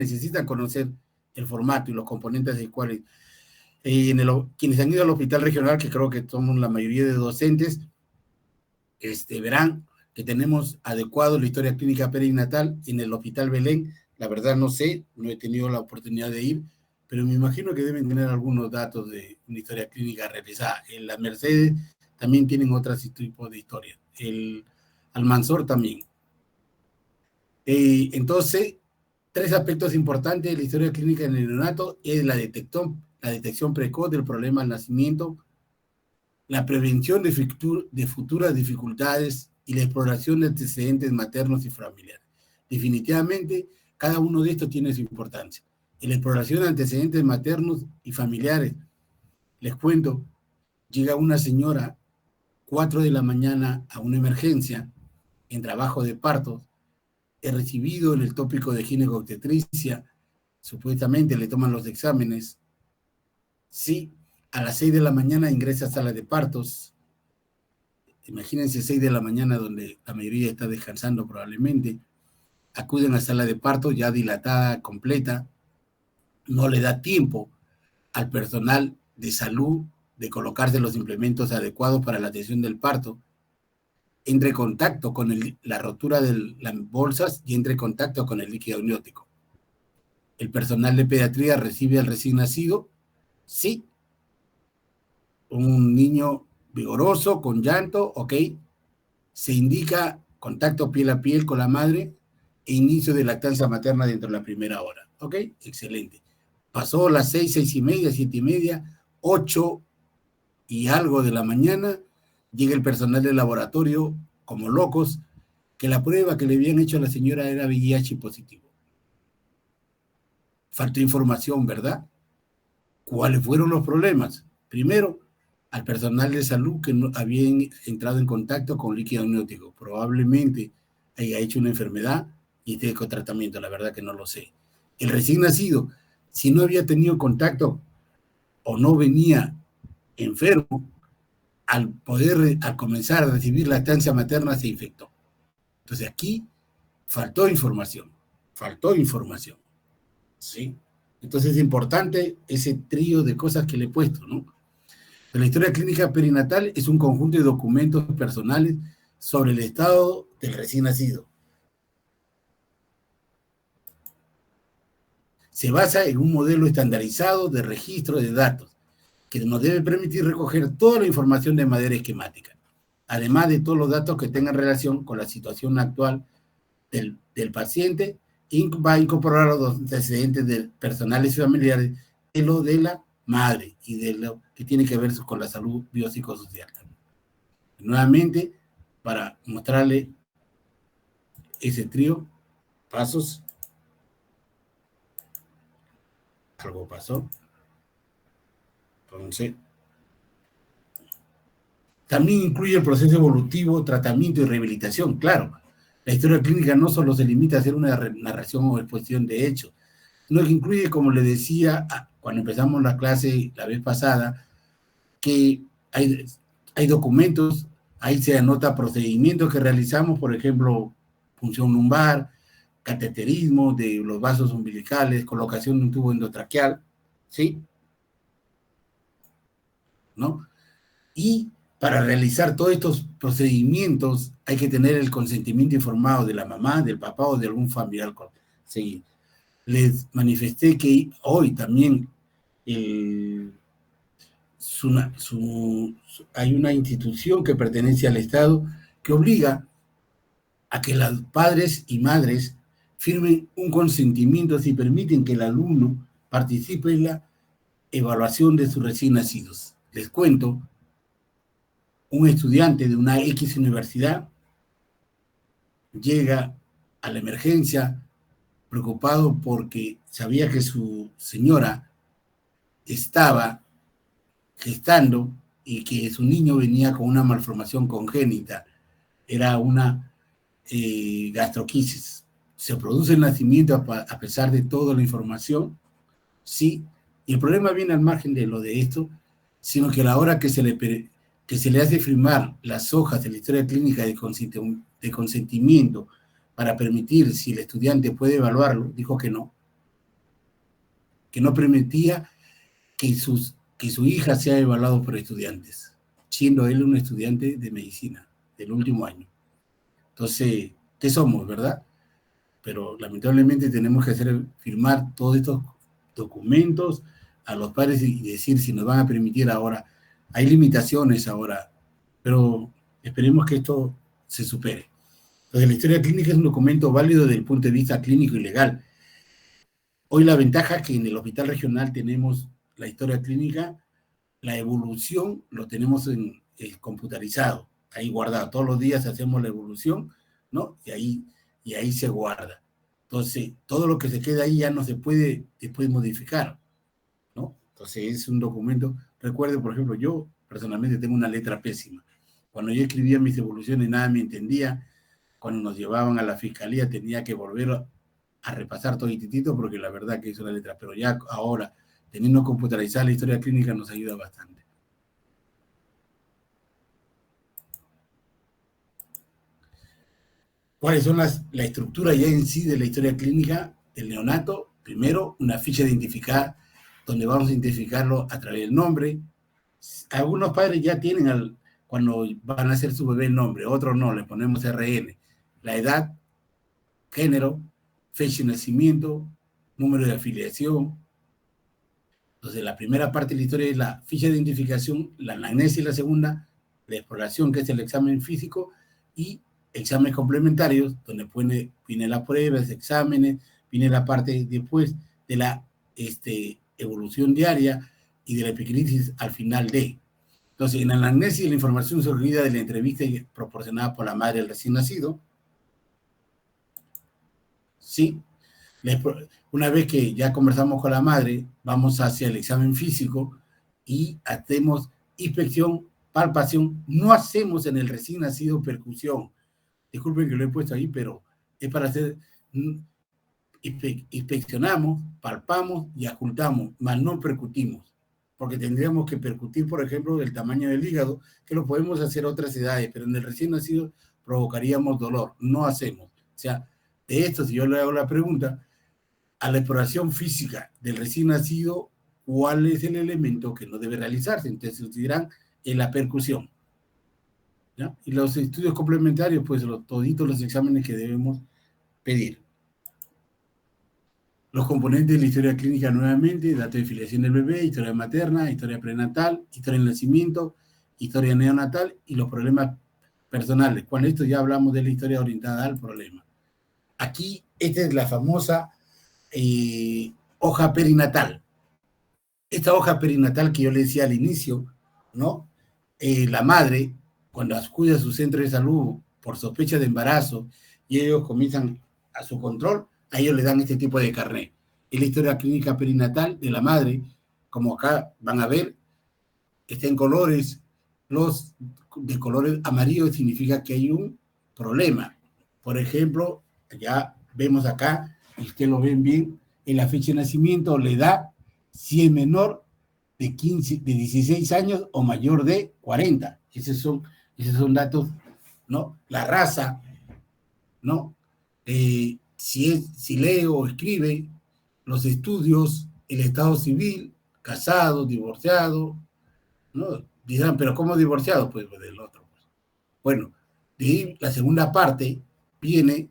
necesitan conocer el formato y los componentes del cual quienes han ido al hospital regional, que creo que somos la mayoría de docentes, verán que tenemos adecuado la historia clínica perinatal en el Hospital Belén. La verdad no sé, no he tenido la oportunidad de ir, pero me imagino que deben tener algunos datos de una historia clínica realizada. En la Mercedes también tienen otros tipos de historias. El Almanzor también. Entonces, 3 aspectos importantes de la historia clínica en el neonato es la detección precoz del problema al nacimiento, la prevención de futuras dificultades y la exploración de antecedentes maternos y familiares. Definitivamente, cada uno de estos tiene su importancia. En la exploración de antecedentes maternos y familiares, les cuento, llega una señora 4 de la mañana a una emergencia en trabajo de partos. He recibido en el tópico de ginecobstetricia, supuestamente le toman los exámenes. Sí, a las 6 de la mañana ingresa a sala de partos. Imagínense 6 de la mañana donde la mayoría está descansando probablemente. Acuden a sala de parto ya dilatada, completa. No le da tiempo al personal de salud de colocarse los implementos adecuados para la atención del parto. Entre en contacto con la rotura de las bolsas y entre en contacto con el líquido amniótico. El personal de pediatría recibe al recién nacido, sí, un niño vigoroso, con llanto, ok, se indica contacto piel a piel con la madre e inicio de lactancia materna dentro de la primera hora, ok, excelente. Pasó las 6, 6:30, 7:30, 8 y algo de la mañana, llega el personal del laboratorio como locos, que la prueba que le habían hecho a la señora era VIH positivo. Faltó información, ¿verdad? ¿Cuáles fueron los problemas? Primero, al personal de salud que no habían entrado en contacto con líquido amniótico. Probablemente haya hecho una enfermedad y esté con tratamiento, la verdad que no lo sé. El recién nacido, si no había tenido contacto o no venía enfermo, al comenzar a recibir lactancia materna se infectó. Entonces aquí faltó información, ¿sí? Entonces es importante ese trío de cosas que le he puesto, ¿no? La historia clínica perinatal es un conjunto de documentos personales sobre el estado del recién nacido. Se basa en un modelo estandarizado de registro de datos que nos debe permitir recoger toda la información de manera esquemática, además de todos los datos que tengan relación con la situación actual del paciente, va a incorporar los antecedentes de personales y familiares de lo de la madre y de lo que tiene que ver con la salud biopsicosocial. Nuevamente, para mostrarle ese trío, pasos. Algo pasó. Entonces, también incluye el proceso evolutivo, tratamiento y rehabilitación. Claro, la historia clínica no solo se limita a hacer una narración o exposición de hechos, sino que incluye, como le decía cuando empezamos la clase la vez pasada, que hay documentos, ahí se anota procedimientos que realizamos, por ejemplo, punción lumbar, cateterismo de los vasos umbilicales, colocación de un tubo endotraqueal, ¿sí? ¿No? Y para realizar todos estos procedimientos hay que tener el consentimiento informado de la mamá, del papá o de algún familiar. Sí. Les manifesté que hoy también hay una institución que pertenece al Estado que obliga a que los padres y madres firmen un consentimiento si permiten que el alumno participe en la evaluación de sus recién nacidos. Les cuento, un estudiante de una X universidad llega a la emergencia preocupado porque sabía que su señora estaba gestando y que su niño venía con una malformación congénita, era una gastroquisis. Se produce el nacimiento a pesar de toda la información, sí, y el problema viene al margen de lo de esto, sino que a la hora que se le hace firmar las hojas de la historia clínica de consentimiento para permitir si el estudiante puede evaluarlo, dijo que no. que no permitía que su hija sea evaluada por estudiantes, siendo él un estudiante de medicina del último año. Entonces, ¿qué somos, verdad? Pero lamentablemente tenemos que hacer firmar todos estos documentos a los padres y decir si nos van a permitir ahora. Hay limitaciones ahora, pero esperemos que esto se supere. Entonces, la historia clínica es un documento válido desde el punto de vista clínico y legal. Hoy la ventaja es que en el hospital regional tenemos la historia clínica, la evolución lo tenemos computarizado, ahí guardado. Todos los días hacemos la evolución, ¿no? Y ahí se guarda. Entonces, todo lo que se queda ahí ya no se puede después modificar, ¿no? Entonces, es un documento. Recuerde, por ejemplo, yo personalmente tengo una letra pésima. Cuando yo escribía mis evoluciones, nada me entendía. Cuando nos llevaban a la fiscalía, tenía que volver a repasar todo titito porque la verdad que es una letra. Pero ya ahora, teniendo computarizada la historia clínica, nos ayuda bastante. ¿Cuáles son la estructura ya en sí de la historia clínica del neonato? Primero, una ficha identificada, donde vamos a identificarlo a través del nombre. Algunos padres ya tienen, cuando van a hacer su bebé, el nombre, otros no, le ponemos RN. La edad, género, fecha de nacimiento, número de afiliación. Entonces, la primera parte de la historia es la ficha de identificación, la anamnesis y la segunda, la exploración, que es el examen físico, y exámenes complementarios, donde viene las pruebas, exámenes, viene la parte después de la evolución diaria y de la epicrisis al final de. Entonces, en la anamnesis, la información surgida de la entrevista proporcionada por la madre del recién nacido, ¿sí? Una vez que ya conversamos con la madre, vamos hacia el examen físico y hacemos inspección, palpación. No hacemos en el recién nacido percusión. Disculpen que lo he puesto ahí, pero es para hacer, inspeccionamos, palpamos y ocultamos, mas no percutimos, porque tendríamos que percutir, por ejemplo, el tamaño del hígado, que lo podemos hacer a otras edades, pero en el recién nacido provocaríamos dolor, no hacemos. O sea, de esto, si yo le hago la pregunta, a la exploración física del recién nacido, ¿cuál es el elemento que no debe realizarse? Entonces dirán en la percusión. ¿Ya? Y los estudios complementarios, pues toditos los exámenes que debemos pedir. Los componentes de la historia clínica nuevamente, datos de filiación del bebé, historia materna, historia prenatal, historia del nacimiento, historia neonatal y los problemas personales. Con esto ya hablamos de la historia orientada al problema. Aquí, esta es la famosa hoja perinatal. Esta hoja perinatal que yo le decía al inicio, ¿no? La madre, cuando acude a su centro de salud por sospecha de embarazo y ellos comienzan a su control, a ellos le dan este tipo de carnet. Es la historia clínica perinatal de la madre, como acá van a ver, está en colores, los de colores amarillos significa que hay un problema. Por ejemplo, ya vemos acá, y ustedes lo ven bien, en la fecha de nacimiento, la edad, si es menor de 16 años o mayor de 40. Esos son datos, ¿no? La raza, ¿no? Si lee o escribe, los estudios, el estado civil, casado, divorciado, ¿no? Dirán, pero ¿cómo divorciado? Pues del otro. Bueno, de ahí viene,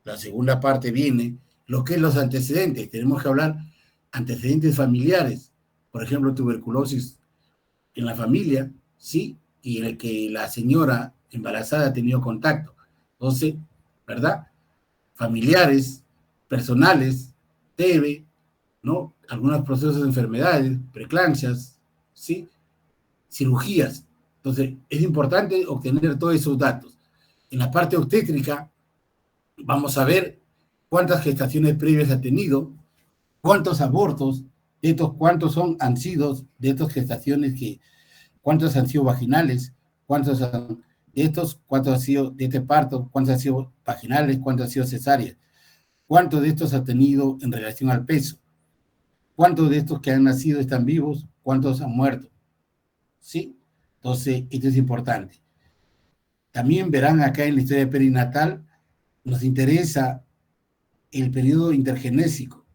la segunda parte viene lo que es los antecedentes. Tenemos que hablar antecedentes familiares, por ejemplo, tuberculosis en la familia, ¿sí? Y en el que la señora embarazada ha tenido contacto. Entonces, ¿verdad? Familiares, personales, TB, ¿no? Algunos procesos de enfermedades, preeclampsias, ¿sí? Cirugías. Entonces, es importante obtener todos esos datos. En la parte obstétrica, vamos a ver cuántas gestaciones previas ha tenido, cuántos abortos, han sido de estas gestaciones, cuántos han sido vaginales, cuántos han sido de este parto, cuántos han sido vaginales, cuántos han sido cesáreas, cuántos de estos ha tenido en relación al peso, cuántos de estos que han nacido están vivos, cuántos han muerto. ¿Sí? Entonces, esto es importante. También verán acá en la historia perinatal, nos interesa el periodo intergenésico.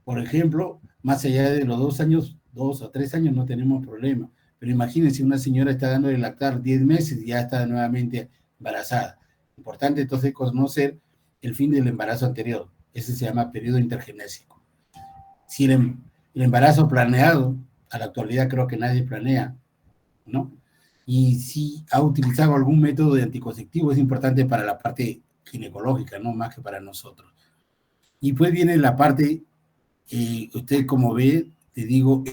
por ejemplo, más allá de los 2 años, 2 o 3 años no tenemos problema. Pero imagínense, una señora está dando de lactar 10 meses y ya está nuevamente embarazada. Importante entonces conocer el fin del embarazo anterior. Ese se llama periodo intergenésico. Si el embarazo planeado, a la actualidad creo que nadie planea, ¿no? Y si ha utilizado algún método de anticonceptivo, es importante para la parte ginecológica, no más que para nosotros. Y pues viene la parte, usted como ve, te digo,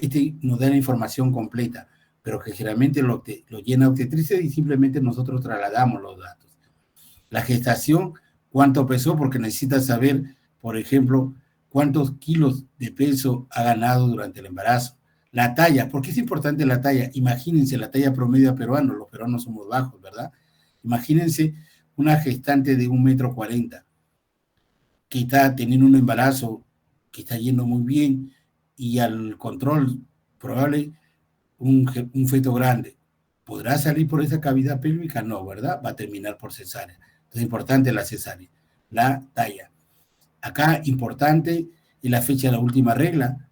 nos da la información completa, pero que generalmente lo llena obstetricia y simplemente nosotros trasladamos los datos. La gestación, cuánto pesó, porque necesita saber, por ejemplo, cuántos kilos de peso ha ganado durante el embarazo. La talla, ¿por qué es importante la talla? Imagínense la talla promedio peruano, los peruanos somos bajos, ¿verdad? Imagínense una gestante de 1,40 m que está teniendo un embarazo que está yendo muy bien y al control probable un feto grande. ¿Podrá salir por esa cavidad pélvica? No, ¿verdad? Va a terminar por cesárea. Entonces, importante la cesárea. La talla. Acá, importante es la fecha de la última regla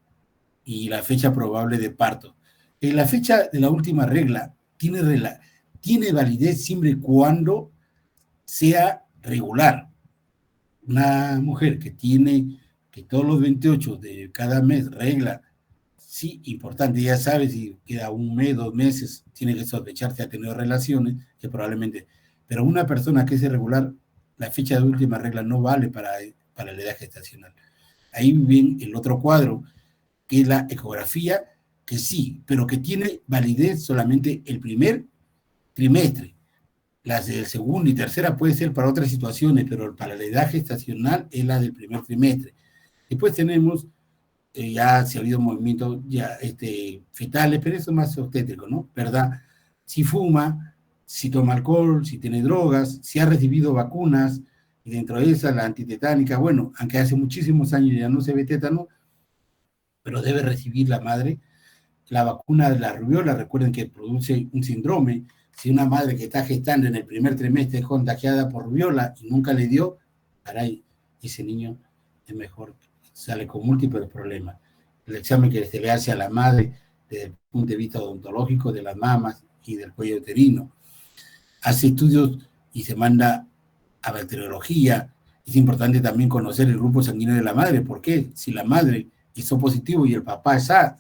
y la fecha probable de parto. La fecha de la última regla tiene validez siempre y cuando sea regular. Una mujer que todos los 28 de cada mes regla, sí, importante, ya sabes, si queda un mes, 2 meses, tiene que sospechar que ha tenido relaciones, que probablemente, pero una persona que es irregular, la fecha de última regla no vale para la edad gestacional. Ahí viene el otro cuadro, que es la ecografía, que sí, pero que tiene validez solamente el primer trimestre. Las del segundo y tercera puede ser para otras situaciones, pero para la edad gestacional es la del primer trimestre. Después tenemos, ya si ha habido movimientos ya, fetales, pero eso es más obstétrico, ¿no? ¿Verdad? Si fuma, si toma alcohol, si tiene drogas, si ha recibido vacunas, y dentro de esas la antitetánica, bueno, aunque hace muchísimos años ya no se ve tétano, pero debe recibir la madre la vacuna de la rubiola, recuerden que produce un síndrome. Si una madre que está gestando en el primer trimestre es contagiada por rubiola y nunca le dio, caray, ese niño es mejor, sale con múltiples problemas. El examen que se le hace a la madre desde el punto de vista odontológico de las mamas y del cuello uterino. Hace estudios y se manda a bacteriología. Es importante también conocer el grupo sanguíneo de la madre. ¿Por qué? Si la madre hizo positivo y el papá es A,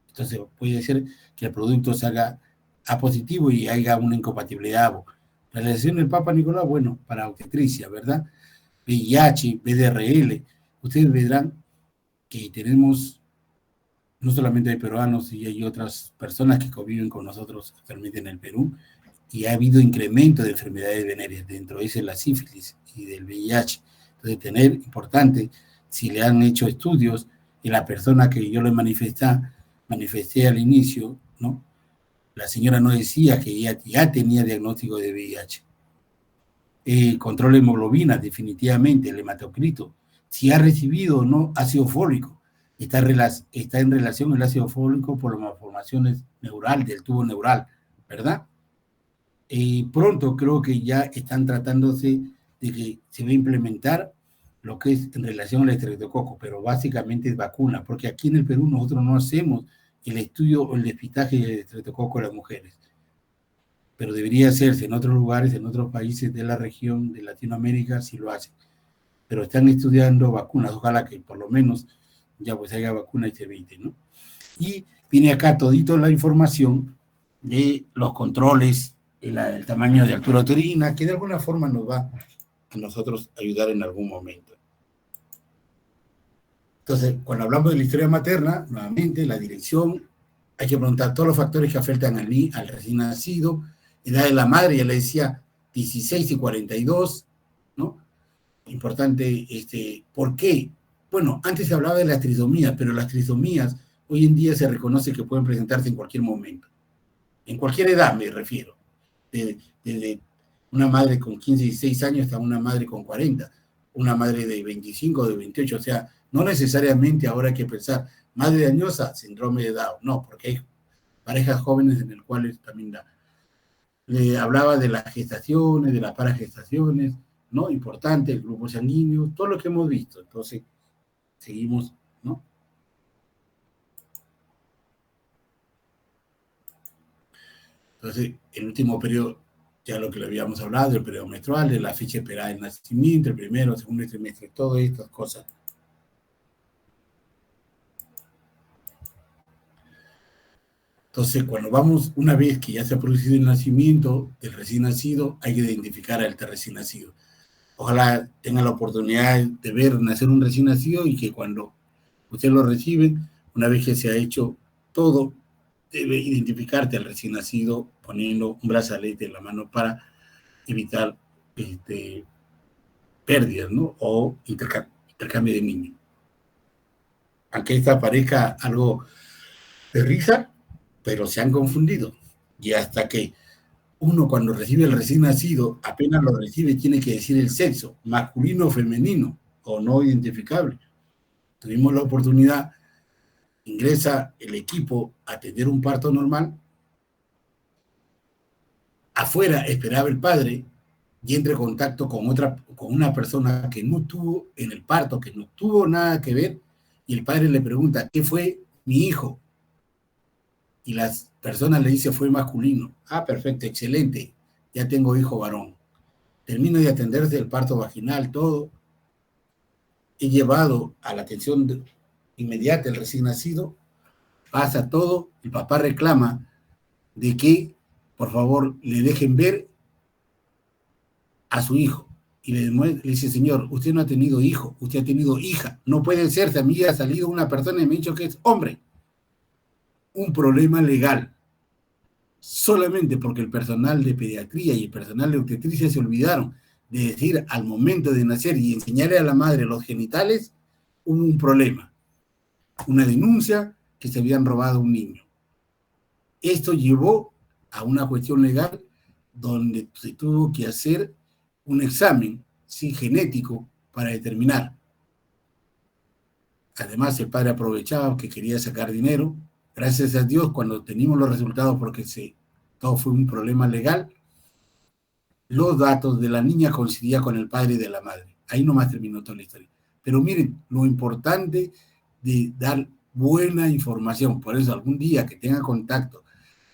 entonces puede ser que el producto salga A positivo y haya una incompatibilidad. La realización del Papa Nicolás, bueno, para obstetricia, ¿verdad? VIH, VDRL. Ustedes verán que tenemos, no solamente hay peruanos, y hay otras personas que conviven con nosotros actualmente en el Perú, y ha habido incremento de enfermedades venéreas, dentro de ese la sífilis y del VIH. Entonces, tener importante, si le han hecho estudios, y la persona que yo le manifesté al inicio, ¿no? La señora no decía que ya tenía diagnóstico de VIH. Control de hemoglobina, definitivamente, el hematocrito. Si ha recibido o no ácido fólico, está en relación el ácido fólico por las malformaciones neural, del tubo neural, ¿verdad? Pronto creo que ya están tratándose de que se va a implementar lo que es en relación al estreptococo, pero básicamente es vacuna, porque aquí en el Perú nosotros no hacemos el estudio o el despistaje del estreptococo de las mujeres, pero debería hacerse en otros lugares, en otros países de la región de Latinoamérica, sí lo hacen, pero están estudiando vacunas, ojalá que por lo menos ya pues haya vacuna y se evite, ¿no? Y viene acá todito la información de los controles, el tamaño de altura uterina, que de alguna forma nos va a nosotros ayudar en algún momento. Entonces, cuando hablamos de la historia materna, nuevamente la dirección, hay que preguntar todos los factores que afectan al recién nacido, edad de la madre, ya le decía 16 y 42, ¿no? Importante, ¿por qué? Bueno, antes se hablaba de las trisomías, pero las trisomías hoy en día se reconoce que pueden presentarse en cualquier momento, en cualquier edad me refiero, desde una madre con 15 y 16 años hasta una madre con 40, una madre de 25 o de 28, o sea, no necesariamente ahora hay que pensar, madre dañosa, síndrome de Down, no, porque hay parejas jóvenes en las cuales también da. Le hablaba de las gestaciones, de las paragestaciones, ¿no? Importante, el grupo sanguíneo, todo lo que hemos visto. Entonces, seguimos, ¿no? Entonces, el último periodo, ya lo que le habíamos hablado, el periodo menstrual, de la fecha esperada del nacimiento, el primero, segundo trimestre, todas estas cosas. Entonces, cuando vamos, una vez que ya se ha producido el nacimiento del recién nacido, hay que identificar al recién nacido. Ojalá tenga la oportunidad de ver nacer un recién nacido y que cuando usted lo recibe, una vez que se ha hecho todo, debe identificarte al recién nacido poniendo un brazalete en la mano para evitar pérdidas, ¿no? O intercambio de niños. Aunque esta parezca algo de risa, pero se han confundido. Y hasta que uno cuando recibe el recién nacido, apenas lo recibe, tiene que decir el sexo, masculino o femenino, o no identificable. Tuvimos la oportunidad, ingresa el equipo a tener un parto normal, afuera esperaba el padre y entra en contacto con una persona que no tuvo en el parto, que no tuvo nada que ver, y el padre le pregunta, ¿qué fue mi hijo? Y las personas le dicen, fue masculino. Ah, perfecto, excelente, ya tengo hijo varón. Termino de atenderse el parto vaginal, todo. He llevado a la atención inmediata el recién nacido, pasa todo, el papá reclama de que, por favor, le dejen ver a su hijo. Y le dice, señor, usted no ha tenido hijo, usted ha tenido hija. No puede ser, si a mí ha salido una persona y me ha dicho que es hombre. Un problema legal. Solamente porque el personal de pediatría y el personal de obstetricia se olvidaron de decir al momento de nacer y enseñarle a la madre los genitales, hubo un problema. Una denuncia que se habían robado un niño. Esto llevó a una cuestión legal donde se tuvo que hacer un examen, sí, genético para determinar. Además, el padre aprovechaba que quería sacar dinero. Gracias a Dios, cuando teníamos los resultados, porque todo fue un problema legal, los datos de la niña coincidían con el padre y de la madre. Ahí nomás terminó toda la historia. Pero miren, lo importante de dar buena información. Por eso, algún día que tenga contacto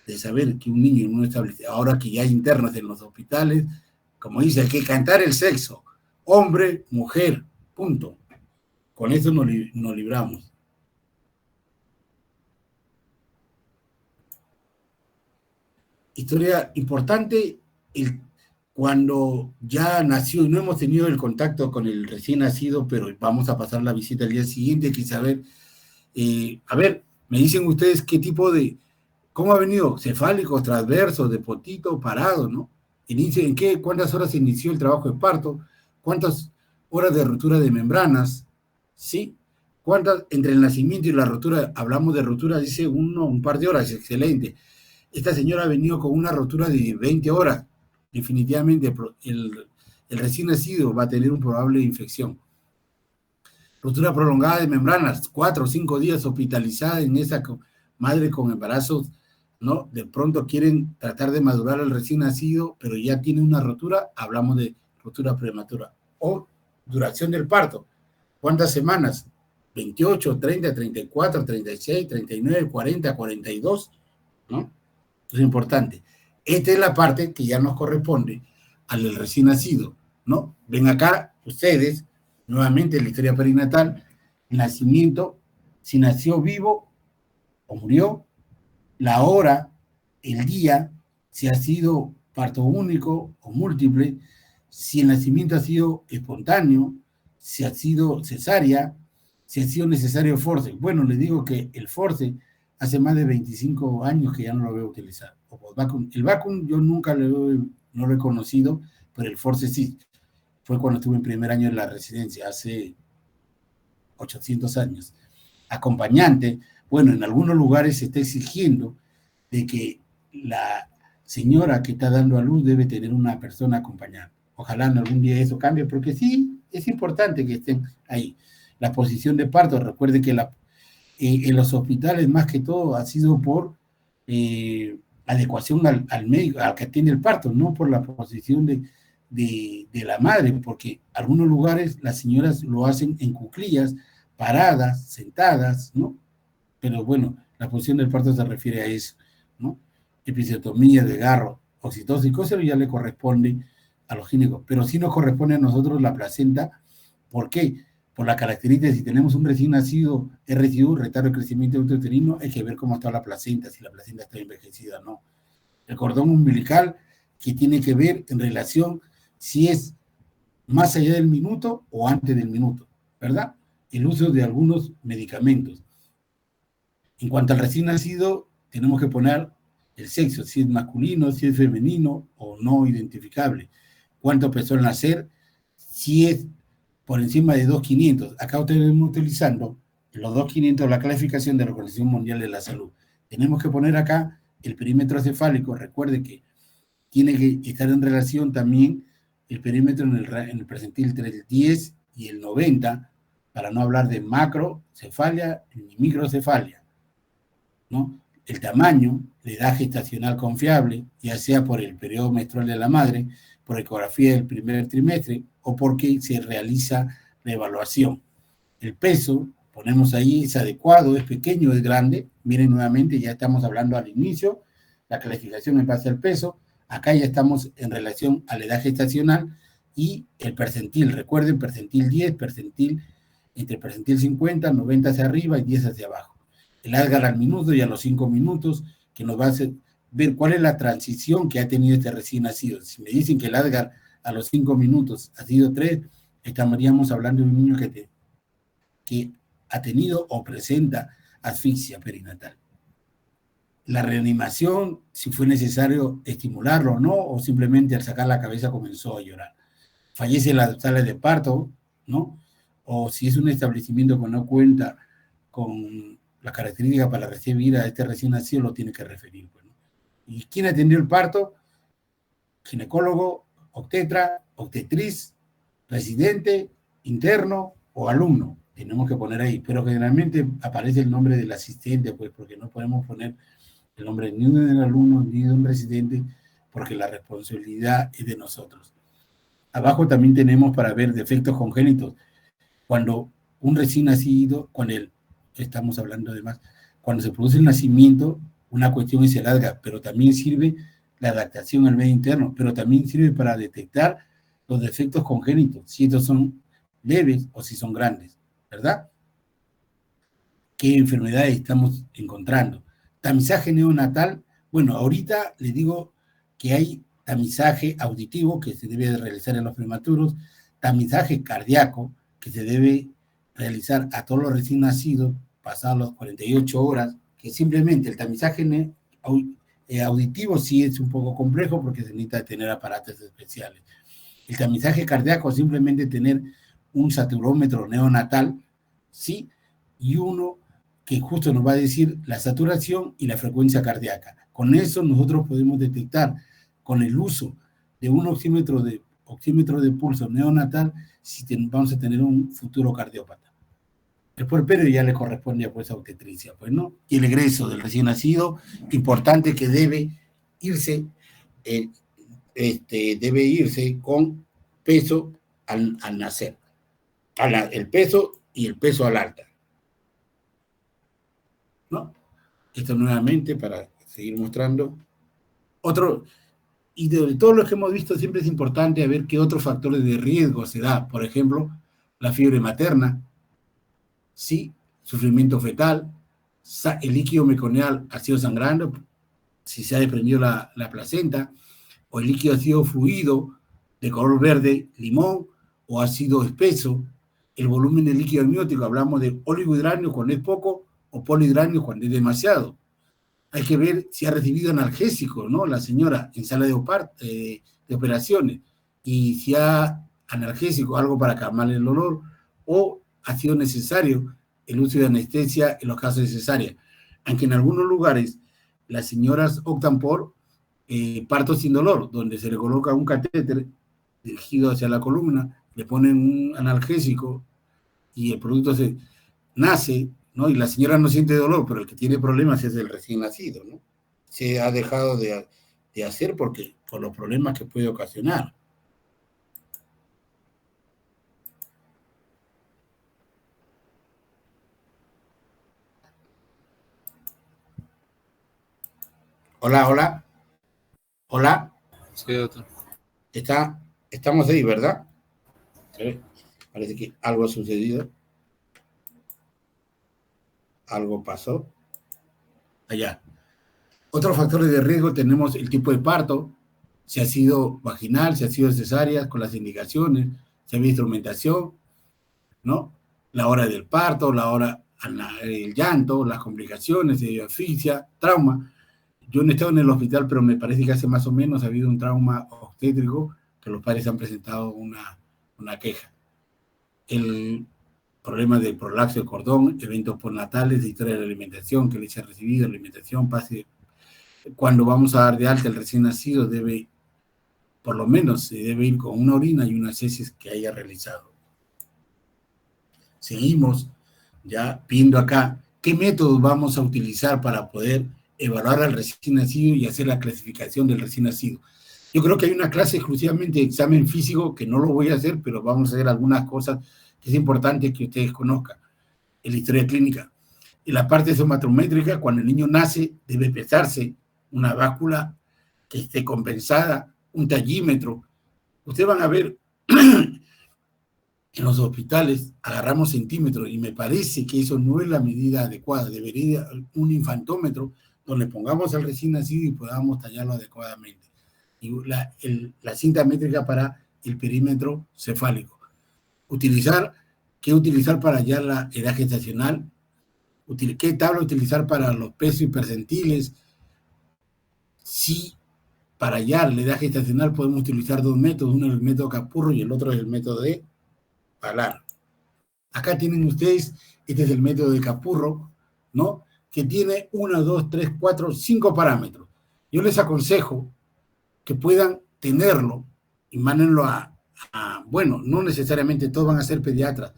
de saber que un niño en un establecimiento, ahora que ya hay internos en los hospitales, como dice, hay que cantar el sexo, hombre, mujer, punto. Con eso nos libramos. Historia importante, cuando ya nació y no hemos tenido el contacto con el recién nacido, pero vamos a pasar la visita el día siguiente, hay que saber, a ver, me dicen ustedes qué tipo de, ¿cómo ha venido? Cefálicos, transversos, de potito, parado, ¿no? ¿Cuántas horas inició el trabajo de parto? ¿Cuántas horas de rotura de membranas? ¿Sí? ¿Cuántas entre el nacimiento y la rotura? Hablamos de rotura, dice un par de horas, excelente. Esta señora ha venido con una rotura de 20 horas. Definitivamente el recién nacido va a tener una probable infección. Rotura prolongada de membranas, 4 o 5 días hospitalizada en esa madre con embarazos, ¿no? De pronto quieren tratar de madurar al recién nacido, pero ya tiene una rotura, hablamos de rotura prematura. O duración del parto, ¿cuántas semanas? 28, 30, 34, 36, 39, 40, 42, ¿no? Es importante. Esta es la parte que ya nos corresponde al recién nacido, ¿no? Ven acá ustedes, nuevamente la historia perinatal, el nacimiento, si nació vivo o murió, la hora, el día, si ha sido parto único o múltiple, si el nacimiento ha sido espontáneo, si ha sido cesárea, si ha sido necesario force. Bueno, les digo que el force hace más de 25 años que ya no lo veo utilizar. El vacuum yo nunca no lo he conocido, pero el force sí. Fue cuando estuve en primer año en la residencia, hace 800 años. Acompañante, bueno, en algunos lugares se está exigiendo de que la señora que está dando a luz debe tener una persona acompañante. Ojalá en algún día eso cambie, porque sí, es importante que estén ahí. La posición de parto, recuerde que en los hospitales más que todo ha sido por adecuación al médico, al que atiende el parto, no por la posición de la madre, porque algunos lugares las señoras lo hacen en cuclillas, paradas, sentadas, ¿no? Pero bueno, la posición del parto se refiere a eso, ¿no? episiotomía, desgarro, oxitocina, ya le corresponde a los ginecólogos, pero sí nos corresponde a nosotros la placenta. ¿Por qué? Por la característica, si tenemos un recién nacido RCU, retardo de crecimiento uterino, hay que ver cómo está la placenta, si la placenta está envejecida o no. El cordón umbilical, que tiene que ver en relación si es más allá del minuto o antes del minuto, ¿verdad? El uso de algunos medicamentos. En cuanto al recién nacido, tenemos que poner el sexo, si es masculino, si es femenino o no identificable. Cuánto pesó al nacer, si es por encima de 2.500. Acá estamos utilizando los 2.500 de la clasificación de la Organización Mundial de la Salud. Tenemos que poner acá el perímetro cefálico. Recuerde que tiene que estar en relación también el perímetro en el percentil entre el 10 y el 90, para no hablar de macrocefalia ni microcefalia, ¿no? El tamaño, la edad gestacional confiable, ya sea por el periodo menstrual de la madre, por ecografía del primer trimestre o porque se realiza la evaluación. El peso, ponemos ahí, es adecuado, es pequeño, es grande. Miren nuevamente, ya estamos hablando al inicio, la clasificación en base al peso. Acá ya estamos en relación a la edad gestacional y el percentil. Recuerden, percentil 10, percentil entre percentil 50, 90 hacia arriba y 10 hacia abajo. El Algar al minuto y a los 5 minutos, que nos va a hacer ver cuál es la transición que ha tenido este recién nacido. Si me dicen que el Algar a los 5 minutos ha sido 3, estaríamos hablando de un niño que ha tenido o presenta asfixia perinatal. La reanimación, si fue necesario estimularlo o no, o simplemente al sacar la cabeza comenzó a llorar. Fallece en la sala de parto, ¿no? O si es un establecimiento que no cuenta con las características para recibir a este recién nacido, lo tiene que referir. Bueno. ¿Y quién atendió el parto? Ginecólogo, obstetra, obstetriz, residente, interno o alumno. Tenemos que poner ahí, pero generalmente aparece el nombre del asistente, pues porque no podemos poner el nombre ni del alumno ni de un residente, porque la responsabilidad es de nosotros. Abajo también tenemos para ver defectos congénitos. Cuando un recién nacido, con él, estamos hablando de más, cuando se produce el nacimiento, una cuestión es el alga, pero también sirve la adaptación al medio interno, pero también sirve para detectar los defectos congénitos, si estos son leves o si son grandes, ¿verdad? ¿Qué enfermedades estamos encontrando? Tamizaje neonatal, bueno, ahorita les digo que hay tamizaje auditivo que se debe realizar en los prematuros, tamizaje cardíaco que se debe realizar a todos los recién nacidos pasados las 48 horas, que simplemente el tamizaje auditivo sí es un poco complejo porque se necesita tener aparatos especiales. El tamizaje cardíaco, simplemente tener un saturómetro neonatal, ¿sí? Y uno que justo nos va a decir la saturación y la frecuencia cardíaca. Con eso nosotros podemos detectar, con el uso de un oxímetro de pulso neonatal, si vamos a tener un futuro cardiópata. El puerperio ya le corresponde pues, a obstetricia, pues, ¿no? Y el egreso del recién nacido, importante que debe irse, debe irse con peso al nacer, el peso y el peso al alta, ¿no? Esto nuevamente para seguir mostrando. Otro, y de todo lo que hemos visto, siempre es importante ver qué otros factores de riesgo se da. Por ejemplo, la fiebre materna, ¿sí? Sufrimiento fetal, el líquido meconial ha sido sangrando, si se ha desprendido la placenta, o el líquido ha sido fluido de color verde, limón, o ha sido espeso. El volumen del líquido amniótico, hablamos de oligohidranio cuando es poco, o polihidranio cuando es demasiado. Hay que ver si ha recibido analgésico, ¿no? La señora en sala de operaciones, y si ha analgésico, algo para calmar el dolor, o ha sido necesario el uso de anestesia en los casos de cesárea. Aunque en algunos lugares las señoras optan por parto sin dolor, donde se le coloca un catéter dirigido hacia la columna, le ponen un analgésico y el producto se nace, ¿no? Y la señora no siente dolor, pero el que tiene problemas es el recién nacido, ¿no? Se ha dejado de hacer por los problemas que puede ocasionar. Hola, hola, hola. Sí, doctor. Estamos ahí, ¿verdad? Parece que algo ha sucedido, algo pasó. Allá. Otros factores de riesgo tenemos el tipo de parto, si ha sido vaginal, si ha sido cesárea, con las indicaciones, si ha habido instrumentación, ¿no? La hora del parto, el llanto, las complicaciones, asfixia, trauma. Yo no he estado en el hospital, pero me parece que hace más o menos ha habido un trauma obstétrico que los padres han presentado una queja. El problema del prolapso del cordón, eventos postnatales, historia de la alimentación que leche ha recibido, alimentación, pase. Cuando vamos a dar de alta el recién nacido, por lo menos, se debe ir con una orina y unas heces que haya realizado. Seguimos ya viendo acá qué métodos vamos a utilizar para poder evaluar al recién nacido y hacer la clasificación del recién nacido. Yo creo que hay una clase exclusivamente de examen físico que no lo voy a hacer, pero vamos a hacer algunas cosas que es importante que ustedes conozcan en la historia clínica. En la parte somatométrica, cuando el niño nace, debe pesarse una báscula que esté compensada, un tallímetro. Ustedes van a ver en los hospitales agarramos centímetros y me parece que eso no es la medida adecuada. Debería un infantómetro donde pongamos al recién nacido y podamos tallarlo adecuadamente. Y la cinta métrica para el perímetro cefálico. ¿Qué utilizar para hallar la edad gestacional? ¿Qué tabla utilizar para los pesos y percentiles? Sí, para hallar la edad gestacional podemos utilizar dos métodos, uno es el método Capurro y el otro es el método de Palar. Acá tienen ustedes, este es el método de Capurro, ¿no? Que tiene 1, 2, 3, 4, 5 parámetros. Yo les aconsejo que puedan tenerlo y mándenlo bueno, no necesariamente todos van a ser pediatras,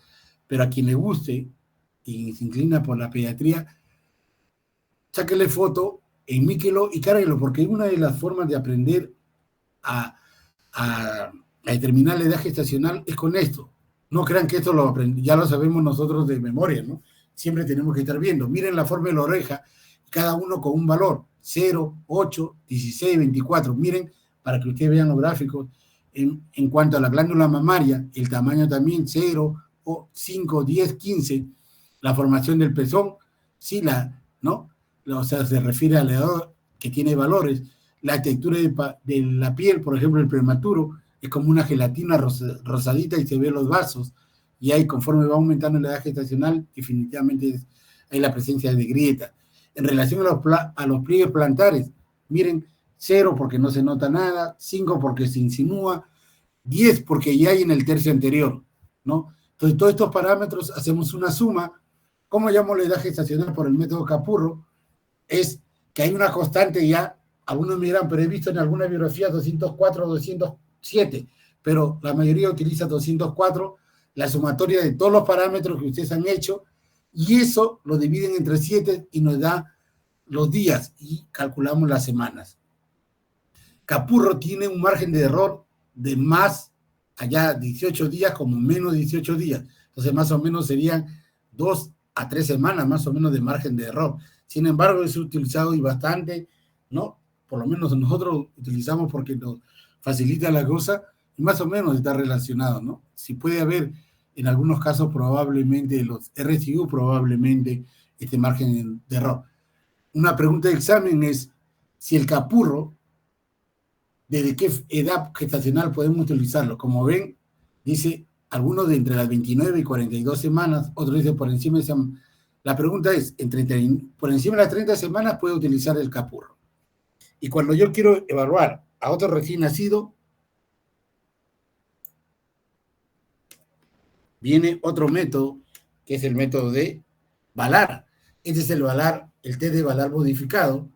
pero a quien le guste y se inclina por la pediatría, sáquele foto, enmíquelo y cárguelo, porque una de las formas de aprender a, a determinar la edad gestacional es con esto. No crean que esto ya lo sabemos nosotros de memoria, ¿no? Siempre tenemos que estar viendo. Miren la forma de la oreja, cada uno con un valor, 0, 8, 16, 24. Miren, para que ustedes vean los gráficos. En cuanto a la glándula mamaria, el tamaño también, 0, 5, 10, 15. La formación del pezón, sí, ¿no? O sea, se refiere a la edad que tiene valores. La textura de la piel, por ejemplo, el prematuro, es como una gelatina rosadita y se ve los vasos. Y ahí, conforme va aumentando la edad gestacional, definitivamente hay la presencia de grieta. En relación a los pliegues plantares, miren, 0 porque no se nota nada, 5 porque se insinúa, 10 porque ya hay en el tercio anterior, ¿no? Entonces, todos estos parámetros hacemos una suma. ¿Cómo llamo la edad gestacional por el método Capurro? Es que hay una constante ya. Algunos me dirán, pero he visto en algunas biografías 204 o 207, pero la mayoría utiliza 204, la sumatoria de todos los parámetros que ustedes han hecho, y eso lo dividen entre 7 y nos da los días y calculamos las semanas. Capurro tiene un margen de error de más allá 18 días como menos 18 días. Entonces, más o menos serían 2 a 3 semanas más o menos de margen de error. Sin embargo, es utilizado y bastante, ¿no? Por lo menos nosotros utilizamos porque nos facilita la cosa y más o menos está relacionado, ¿no? Si puede haber, en algunos casos, probablemente los RSIU, probablemente este margen de error. Una pregunta de examen es si el capurro, ¿desde qué edad gestacional podemos utilizarlo? Como ven, dice algunos de entre las 29 y 42 semanas, otros dicen por encima de la pregunta es, por encima de las 30 semanas puede utilizar el capurro. Y cuando yo quiero evaluar a otro recién nacido, viene otro método, que es el método de Valar. Este es el test de Valar modificado,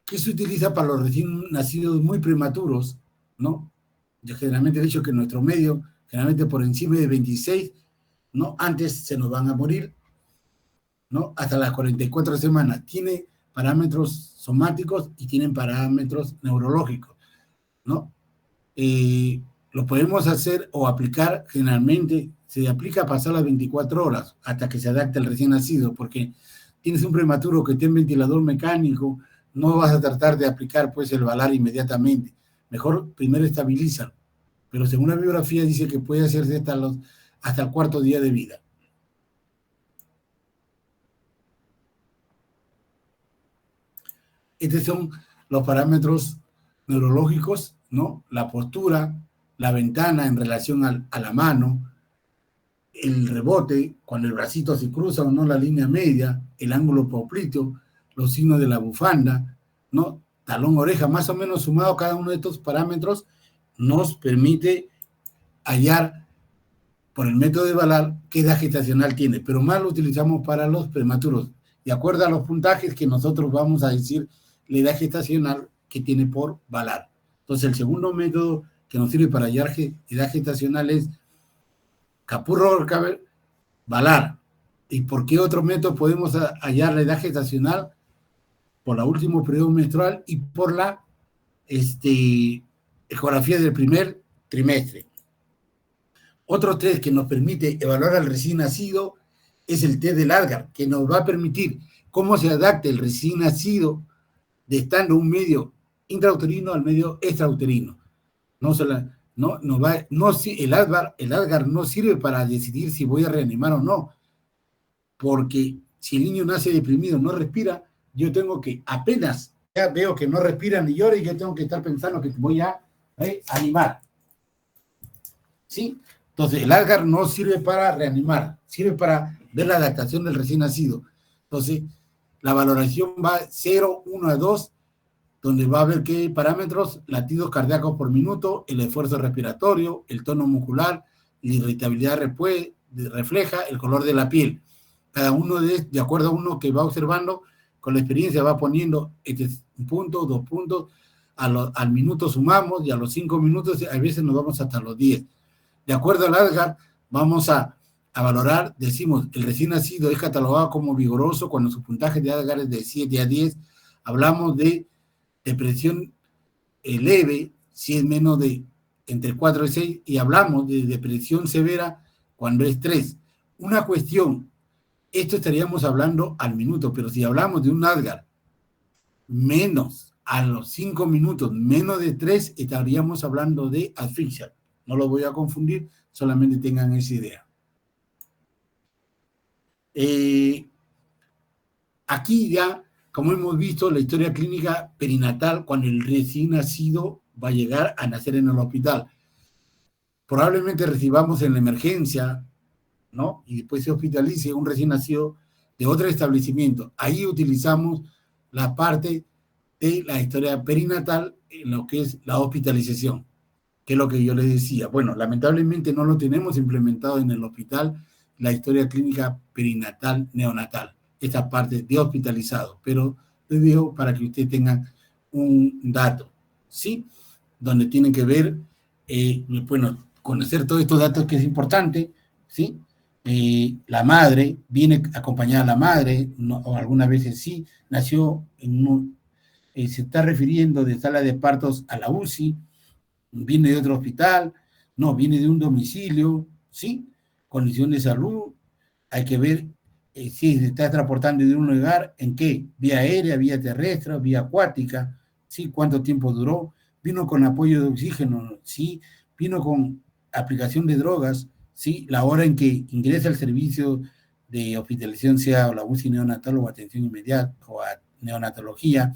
que se utiliza para los recién nacidos muy prematuros, ¿no? Yo generalmente he dicho que nuestro medio, generalmente por encima de 26, ¿no? Antes se nos van a morir, ¿no? Hasta las 44 semanas. Tiene parámetros somáticos y tienen parámetros neurológicos, ¿no? Lo podemos hacer o aplicar generalmente, se aplica a pasar las 24 horas hasta que se adapte el recién nacido, porque tienes un prematuro que tiene ventilador mecánico, no vas a tratar de aplicar pues el VALAR inmediatamente. Mejor primero estabilízalo. Pero según la bibliografía dice que puede hacerse hasta el cuarto día de vida. Estos son los parámetros neurológicos, ¿no? La postura, la ventana en relación a la mano, el rebote, cuando el bracito se cruza o no la línea media, el ángulo popliteo, los signos de la bufanda, ¿no? Talón, oreja, más o menos sumado cada uno de estos parámetros nos permite hallar por el método de VALAR qué edad gestacional tiene, pero más lo utilizamos para los prematuros. De acuerdo a los puntajes que nosotros vamos a decir la edad gestacional que tiene por VALAR. Entonces, el segundo método que nos sirve para hallar edad gestacional es Kapur-Rorcaver, VALAR. ¿Y por qué otro método podemos hallar la edad gestacional? Por la último periodo menstrual y por la ecografía del primer trimestre. Otro test que nos permite evaluar al recién nacido es el test del Apgar, que nos va a permitir cómo se adapta el recién nacido de estando un medio intrauterino al medio extrauterino. El Apgar no sirve para decidir si voy a reanimar o no, porque si el niño nace deprimido, no respira, yo tengo que, apenas ya veo que no respira ni llora, y yo tengo que estar pensando que voy a reanimar. ¿Sí? Entonces, el Apgar no sirve para reanimar, sirve para ver la adaptación del recién nacido. Entonces, la valoración va 0, 1 a 2, donde va a ver qué parámetros: latidos cardíacos por minuto, el esfuerzo respiratorio, el tono muscular, la irritabilidad refleja, el color de la piel. Cada uno de acuerdo a uno que va observando, con la experiencia va poniendo un punto, 2 puntos, al minuto sumamos, y a los 5 minutos a veces nos vamos hasta los 10. De acuerdo al Apgar, vamos a valorar, decimos, el recién nacido es catalogado como vigoroso cuando su puntaje de Apgar es de 7 a 10. Hablamos de depresión leve, si es menos de entre 4 y 6, y hablamos de depresión severa cuando es 3. Una cuestión, esto estaríamos hablando al minuto, pero si hablamos de un Apgar menos a los 5 minutos, menos de 3, estaríamos hablando de asfixia. No lo voy a confundir, solamente tengan esa idea. Aquí ya, como hemos visto, la historia clínica perinatal, cuando el recién nacido va a llegar a nacer en el hospital. Probablemente recibamos en la emergencia, ¿no? Y después se hospitalice un recién nacido de otro establecimiento. Ahí utilizamos la parte de la historia perinatal en lo que es la hospitalización, que es lo que yo les decía. Bueno, lamentablemente no lo tenemos implementado en el hospital, la historia clínica perinatal neonatal, esta parte de hospitalizado, pero les digo para que ustedes tengan un dato, ¿sí? Donde tienen que ver, bueno, conocer todos estos datos, que es importante, ¿sí? La madre, viene acompañada la madre, no, o algunas veces sí, nació se está refiriendo de sala de partos a la UCI, viene de otro hospital, no, viene de un domicilio, ¿sí? Condición de salud, hay que ver si se está transportando de un lugar, en qué, vía aérea, vía terrestre, vía acuática, ¿sí? Cuánto tiempo duró, vino con apoyo de oxígeno, ¿sí? Vino con aplicación de drogas, ¿sí? La hora en que ingresa al servicio de hospitalización, sea la UCI neonatal o atención inmediata o a neonatología,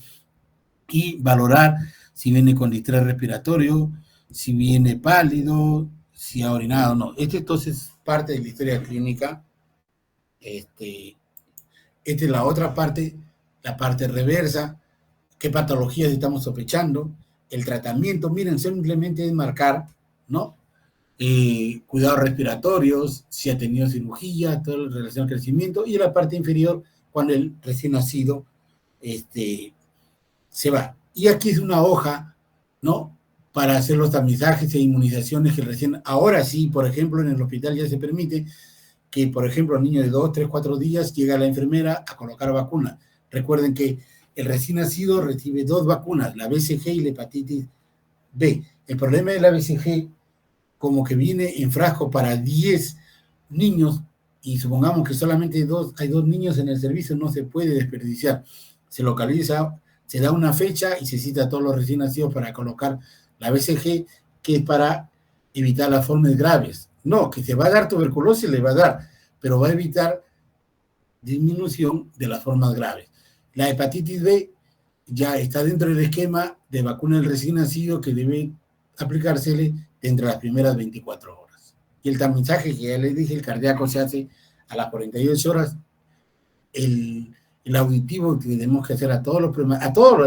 y valorar si viene con distrés respiratorio, si viene pálido, si ha orinado o no. Entonces es parte de la historia clínica. Esta es la otra parte, la parte reversa, qué patologías estamos sospechando, el tratamiento. Miren, simplemente es marcar, ¿no? Cuidados respiratorios, si ha tenido cirugía, todo en relación al crecimiento, y en la parte inferior, cuando el recién nacido se va. Y aquí es una hoja, ¿no? Para hacer los tamizajes e inmunizaciones que recién, ahora sí, por ejemplo, en el hospital ya se permite que, por ejemplo, el niño de 2, 3, 4 días llega la enfermera a colocar vacuna. Recuerden que el recién nacido recibe 2 vacunas, la BCG y la hepatitis B. El problema de la BCG, como que viene en frasco para 10 niños, y supongamos que solamente hay 2 niños en el servicio, no se puede desperdiciar. Se se da una fecha y se cita a todos los recién nacidos para colocar la BCG, que es para evitar las formas graves. No, que se va a dar tuberculosis, le va a dar, pero va a evitar disminución de las formas graves. La hepatitis B ya está dentro del esquema de vacuna del recién nacido que debe aplicársele entre las primeras 24 horas. Y el tamizaje que ya les dije, el cardíaco se hace a las 48 horas. El auditivo que tenemos que hacer a todos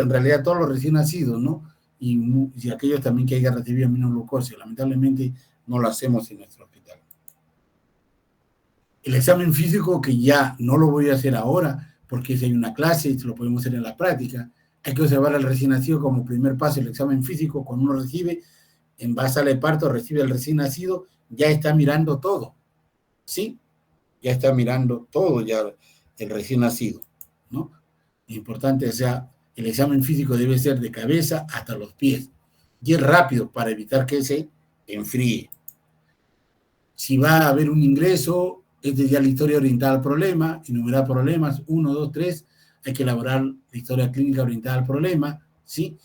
en realidad a todos los recién nacidos, ¿no? Y aquellos también que hayan recibido aminoglucosia. Lamentablemente no lo hacemos en nuestro hospital. El examen físico, que ya no lo voy a hacer ahora, porque si hay una clase, lo podemos hacer en la práctica. Hay que observar al recién nacido como primer paso. El examen físico, cuando uno recibe, en basal de parto, recibe al recién nacido, ya está mirando todo, ¿sí? Ya está mirando todo ya el recién nacido, ¿no? Importante, o sea, el examen físico debe ser de cabeza hasta los pies, y es rápido para evitar que se enfríe. Si va a haber un ingreso, es ya la historia orientada al problema, enumerar problemas, 1, 2, 3, hay que elaborar la historia clínica orientada al problema, ¿sí?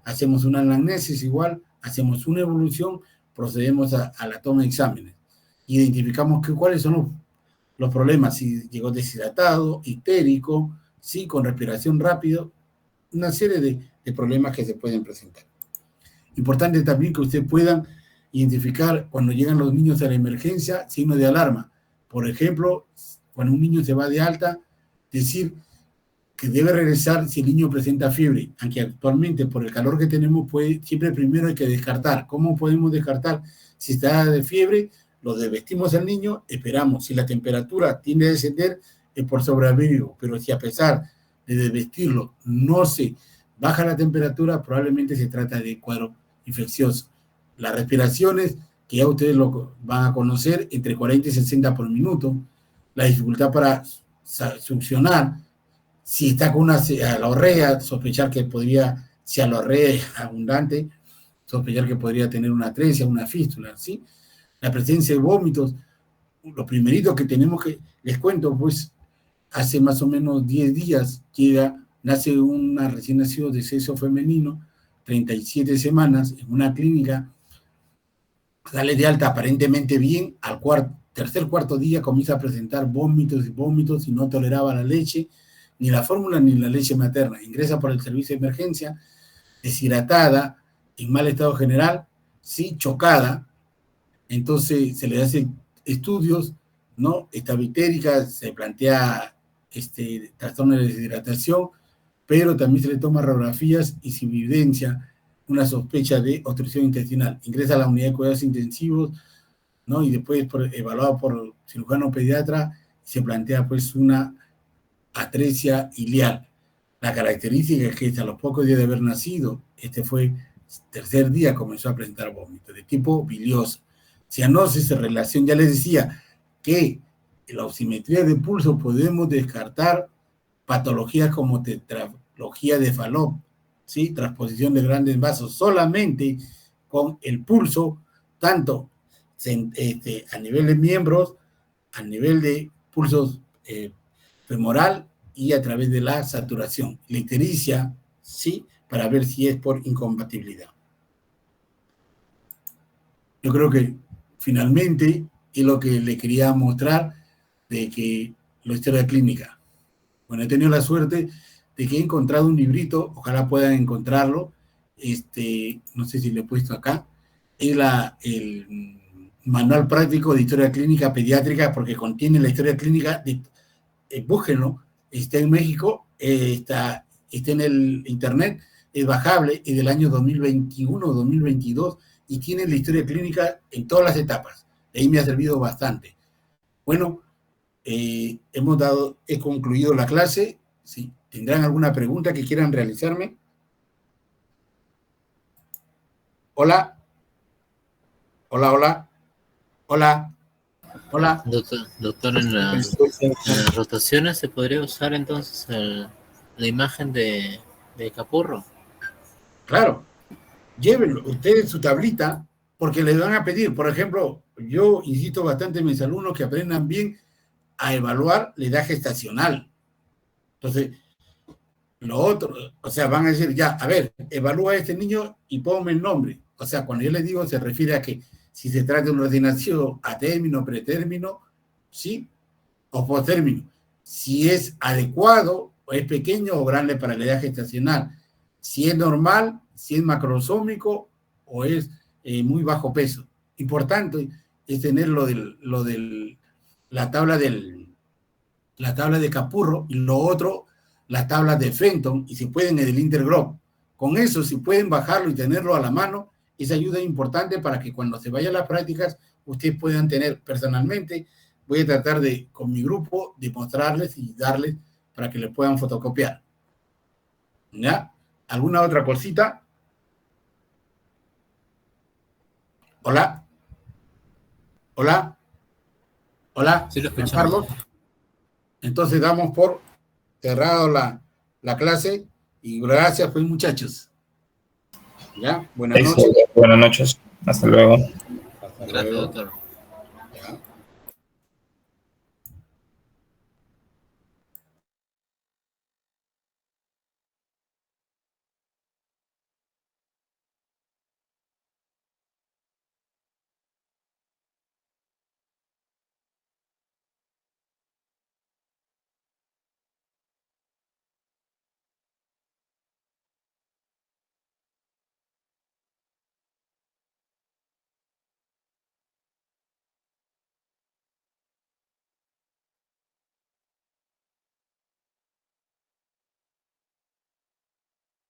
Hacemos una anamnesis igual, hacemos una evolución, procedemos a la toma de exámenes, identificamos cuáles son los problemas, si llegó deshidratado, histérico, ¿sí? Con respiración rápido, una serie de problemas que se pueden presentar. Importante también que ustedes puedan identificar cuando llegan los niños a la emergencia signos de alarma. Por ejemplo, cuando un niño se va de alta, decir que debe regresar si el niño presenta fiebre, aunque actualmente por el calor que tenemos siempre primero hay que descartar. ¿Cómo podemos descartar? Si está de fiebre, lo desvestimos al niño, esperamos. Si la temperatura tiende a descender, es por sobreabrigo, pero si a pesar de desvestirlo no se baja la temperatura, probablemente se trata de cuadro infeccioso. Las respiraciones, que ya ustedes lo van a conocer, entre 40 y 60 por minuto. La dificultad para succionar. Si está con una alorrea, sospechar que podría, si alorrea es abundante, sospechar que podría tener una atresia, una fístula, ¿sí? La presencia de vómitos, lo primerito que tenemos que, les cuento, pues, hace más o menos 10 días nace una recién nacido de sexo femenino, 37 semanas, en una clínica, sale de alta aparentemente bien, al tercer, cuarto día comienza a presentar vómitos y no toleraba la leche, ni la fórmula ni la leche materna. Ingresa por el servicio de emergencia, deshidratada, en mal estado general, sí, chocada. Entonces se le hacen estudios, ¿no? Está vitérica, se plantea trastorno de deshidratación, pero también se le toma radiografías y se evidencia una sospecha de obstrucción intestinal. Ingresa a la unidad de cuidados intensivos, ¿no? Y después evaluado por cirujano pediatra, se plantea pues una atresia ileal. La característica es que a los pocos días de haber nacido, fue tercer día, comenzó a presentar vómitos de tipo bilioso. Cianosis en relación, ya les decía que en la oximetría de pulso podemos descartar patologías como tetralogía de Fallot, ¿sí? Transposición de grandes vasos, solamente con el pulso, tanto a nivel de miembros, a nivel de pulsos femoral y a través de la saturación. La ictericia, ¿sí? Para ver si es por incompatibilidad. Yo creo que finalmente es lo que le quería mostrar de que la historia clínica. Bueno, he tenido la suerte de que he encontrado un librito, ojalá puedan encontrarlo, no sé si lo he puesto acá, es el manual práctico de historia clínica pediátrica, porque contiene la historia clínica, búsquenlo, está en México, está en el internet, es bajable, es del año 2021 o 2022, y tiene la historia clínica en todas las etapas. Ahí me ha servido bastante. Bueno, he concluido la clase. ¿Sí? ¿Tendrán alguna pregunta que quieran realizarme? Hola. Hola, hola. Hola. Hola. Doctor, en las rotaciones se podría usar entonces la imagen de Capurro. Claro. Llévenlo ustedes su tablita, porque les van a pedir, por ejemplo, yo insisto bastante en mis alumnos que aprendan bien a evaluar la edad gestacional. Entonces, Lo otro, o sea, van a decir, ya, a ver, evalúa a este niño y ponme el nombre. O sea, cuando yo les digo, se refiere a que si se trata de una asignación a término, pretérmino, sí, o postérmino. Si es adecuado, o es pequeño o grande para la edad gestacional. Si es normal, si es macrosómico o es muy bajo peso. Importante es tener la tabla de Capurro y lo otro, la tabla de Fenton y si pueden el Intergrop. Con eso, si pueden bajarlo y tenerlo a la mano, esa ayuda es importante para que cuando se vayan las prácticas, ustedes puedan tener personalmente. Voy a tratar de, con mi grupo, de mostrarles y darles para que le puedan fotocopiar. ¿Ya? ¿Alguna otra cosita? ¿Hola? ¿Hola? ¿Hola? Sí, lo Juan escuchamos. Carlos. Entonces damos por cerrado la clase y gracias pues muchachos. ¿Ya? Buenas noches. Buenas noches. Hasta luego. Hasta Gracias, luego. doctor.